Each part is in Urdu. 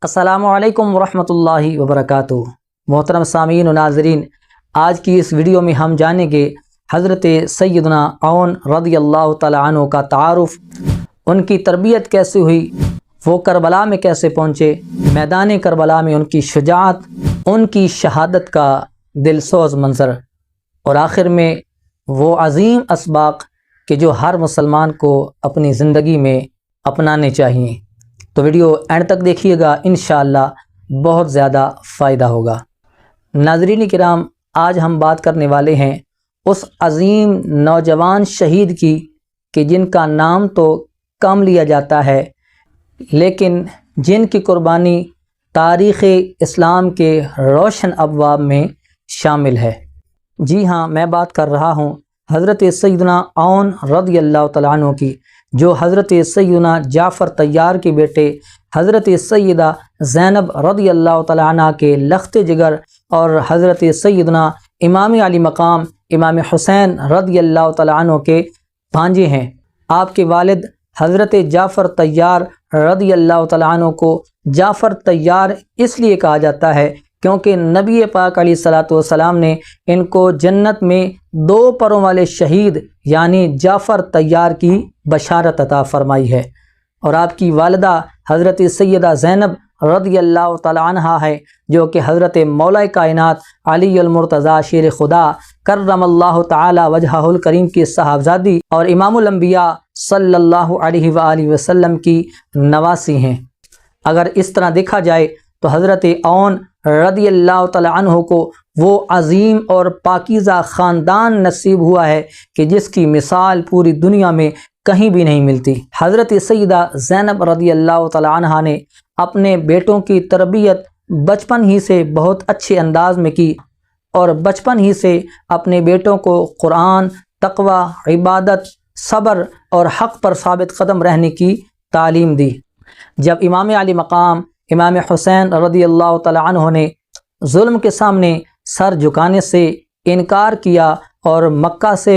السلام علیکم ورحمۃ اللہ وبرکاتہ۔ محترم سامعین و ناظرین، آج کی اس ویڈیو میں ہم جانیں گے حضرت سیدنا عون رضی اللہ تعالی عنہ کا تعارف، ان کی تربیت کیسے ہوئی، وہ کربلا میں کیسے پہنچے، میدان کربلا میں ان کی شجاعت، ان کی شہادت کا دلسوز منظر، اور آخر میں وہ عظیم اسباق کہ جو ہر مسلمان کو اپنی زندگی میں اپنانے چاہیے۔ تو ویڈیو اینڈ تک دیکھیے گا، انشاءاللہ بہت زیادہ فائدہ ہوگا۔ ناظرین کرام، آج ہم بات کرنے والے ہیں اس عظیم نوجوان شہید کی کہ جن کا نام تو کم لیا جاتا ہے، لیکن جن کی قربانی تاریخ اسلام کے روشن ابواب میں شامل ہے۔ جی ہاں، میں بات کر رہا ہوں حضرت سیدنا عون رضی اللہ تعالیٰ عنہ کی، جو حضرت سیدنا جعفر طیار کے بیٹے حضرت سیدہ زینب رضی اللہ تعالیٰ عنہ کے لخت جگر اور حضرت سیدنا امام علی مقام امام حسین رضی اللہ تعالیٰ عنہ کے بھانجے ہیں۔ آپ کے والد حضرت جعفر طیار رضی اللہ تعالیٰ عنہ کو جعفر طیار اس لیے کہا جاتا ہے کیونکہ نبی پاک علیہ الصلاۃ والسلام نے ان کو جنت میں 2 پروں والے شہید یعنی جعفر طیار کی بشارت عطا فرمائی ہے، اور آپ کی والدہ حضرت سیدہ زینب رضی اللہ تعالی عنہا ہے، جو کہ حضرت مولا کائنات علی المرتضیٰ شیر خدا کرم اللہ تعالی وجہہ الکریم کی صاحبزادی اور امام الانبیاء صلی اللہ علیہ وآلہ وسلم کی نواسی ہیں۔ اگر اس طرح دیکھا جائے تو حضرت عون رضی اللہ تعالی عنہ کو وہ عظیم اور پاکیزہ خاندان نصیب ہوا ہے کہ جس کی مثال پوری دنیا میں کہیں بھی نہیں ملتی۔ حضرت سیدہ زینب رضی اللہ تعالی عنہ نے اپنے بیٹوں کی تربیت بچپن ہی سے بہت اچھے انداز میں کی، اور بچپن ہی سے اپنے بیٹوں کو قرآن، تقوی، عبادت، صبر اور حق پر ثابت قدم رہنے کی تعلیم دی۔ جب امام علی مقام امام حسین رضی اللہ تعالی عنہ نے ظلم کے سامنے سر جھکانے سے انکار کیا اور مکہ سے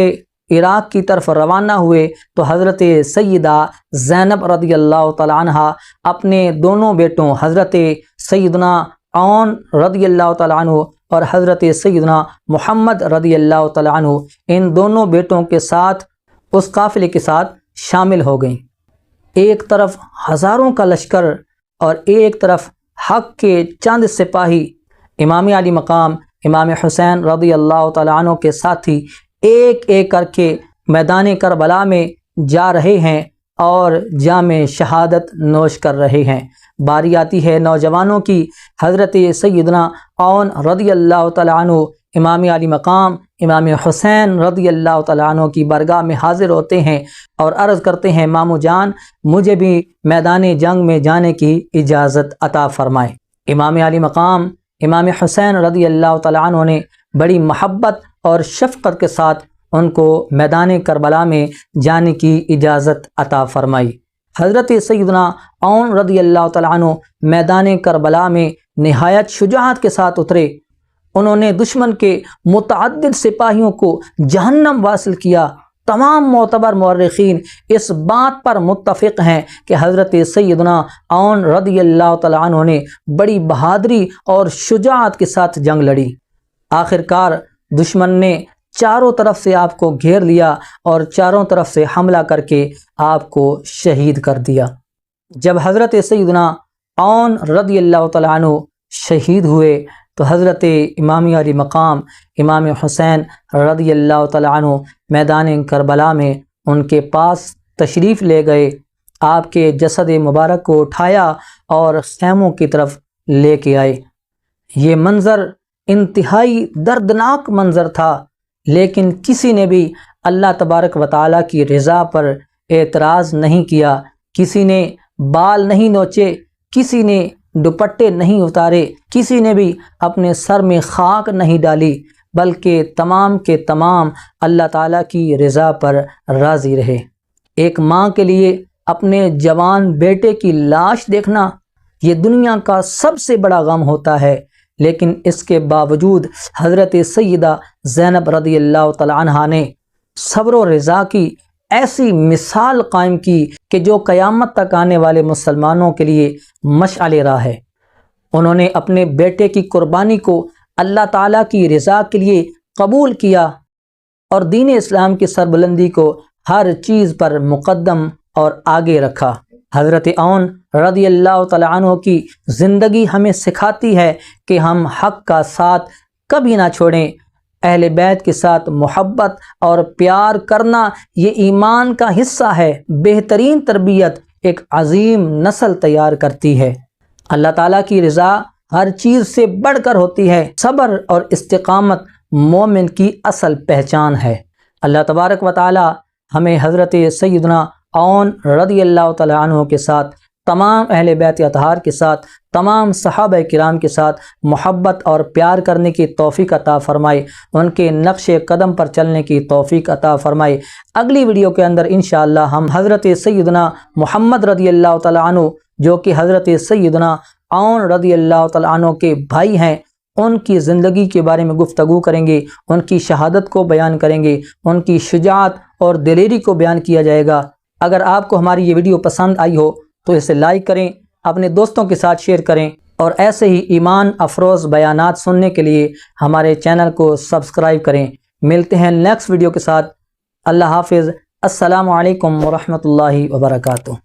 عراق کی طرف روانہ ہوئے تو حضرت سیدہ زینب رضی اللہ تعالی عنہ اپنے دونوں بیٹوں حضرت سیدنا عون رضی اللہ تعالی عنہ اور حضرت سیدنا محمد رضی اللہ تعالی عنہ، ان دونوں بیٹوں کے ساتھ اس قافلے کے ساتھ شامل ہو گئیں۔ ایک طرف ہزاروں کا لشکر اور ایک طرف حق کے چند سپاہی امام علی مقام امام حسین رضی اللہ تعالی عنہ کے ساتھی ایک ایک کر کے میدان کربلا میں جا رہے ہیں اور جام شہادت نوش کر رہے ہیں۔ باری آتی ہے نوجوانوں کی۔ حضرت سیدنا عون رضی اللہ تعالی عنہ امام علی مقام امام حسین رضی اللہ تعالی عنہ کی بارگاہ میں حاضر ہوتے ہیں اور عرض کرتے ہیں، مامو جان، مجھے بھی میدان جنگ میں جانے کی اجازت عطا فرمائیں۔ امام علی مقام امام حسین رضی اللہ تعالی عنہ نے بڑی محبت اور شفقت کے ساتھ ان کو میدان کربلا میں جانے کی اجازت عطا فرمائی۔ حضرت سیدنا عون رضی اللہ تعالی عنہ میدان کربلا میں نہایت شجاعت کے ساتھ اترے۔ انہوں نے دشمن کے متعدد سپاہیوں کو جہنم واصل کیا۔ تمام معتبر مورخین اس بات پر متفق ہیں کہ حضرت سیدنا عون رضی اللہ تعالی عنہ نے بڑی بہادری اور شجاعت کے ساتھ جنگ لڑی۔ آخرکار دشمن نے چاروں طرف سے آپ کو گھیر لیا اور چاروں طرف سے حملہ کر کے آپ کو شہید کر دیا۔ جب حضرت سیدنا عون رضی اللہ تعالی عنہ شہید ہوئے تو حضرت امام علی مقام امام حسین رضی اللہ تعالی عنہ میدان کربلا میں ان کے پاس تشریف لے گئے، آپ کے جسد مبارک کو اٹھایا اور خیموں کی طرف لے کے آئے۔ یہ منظر انتہائی دردناک منظر تھا، لیکن کسی نے بھی اللہ تبارک و تعالیٰ کی رضا پر اعتراض نہیں کیا، کسی نے بال نہیں نوچے، کسی نے دوپٹے نہیں اتارے، کسی نے بھی اپنے سر میں خاک نہیں ڈالی، بلکہ تمام کے تمام اللہ تعالیٰ کی رضا پر راضی رہے۔ ایک ماں کے لیے اپنے جوان بیٹے کی لاش دیکھنا یہ دنیا کا سب سے بڑا غم ہوتا ہے، لیکن اس کے باوجود حضرت سیدہ زینب رضی اللہ تعالی عنہا نے صبر و رضا کی ایسی مثال قائم کی کہ جو قیامت تک آنے والے مسلمانوں کے لیے مشعل راہ ہے۔ انہوں نے اپنے بیٹے کی قربانی کو اللہ تعالیٰ کی رضا کے لیے قبول کیا اور دین اسلام کی سربلندی کو ہر چیز پر مقدم اور آگے رکھا۔ حضرت عون رضی اللہ تعالیٰ عنہ کی زندگی ہمیں سکھاتی ہے کہ ہم حق کا ساتھ کبھی نہ چھوڑیں۔ اہل بیت کے ساتھ محبت اور پیار کرنا یہ ایمان کا حصہ ہے۔ بہترین تربیت ایک عظیم نسل تیار کرتی ہے۔ اللہ تعالیٰ کی رضا ہر چیز سے بڑھ کر ہوتی ہے۔ صبر اور استقامت مومن کی اصل پہچان ہے۔ اللہ تبارک و تعالیٰ ہمیں حضرت سیدنا عون رضی اللہ تعالیٰ عنہ کے ساتھ، تمام اہل بیت اطہار کے ساتھ، تمام صحابہ کرام کے ساتھ محبت اور پیار کرنے کی توفیق عطا فرمائے، ان کے نقش قدم پر چلنے کی توفیق عطا فرمائے۔ اگلی ویڈیو کے اندر انشاءاللہ ہم حضرت سیدنا محمد رضی اللہ تعالیٰ عنہ، جو کہ حضرت سیدنا عون رضی اللہ تعالیٰ عنہ کے بھائی ہیں، ان کی زندگی کے بارے میں گفتگو کریں گے، ان کی شہادت کو بیان کریں گے، ان کی شجاعت اور دلیری کو بیان کیا جائے گا۔ اگر آپ کو ہماری یہ ویڈیو پسند آئی ہو تو اسے لائک کریں، اپنے دوستوں کے ساتھ شیئر کریں، اور ایسے ہی ایمان افروز بیانات سننے کے لیے ہمارے چینل کو سبسکرائب کریں۔ ملتے ہیں نیکسٹ ویڈیو کے ساتھ۔ اللہ حافظ۔ السلام علیکم ورحمۃ اللہ وبرکاتہ۔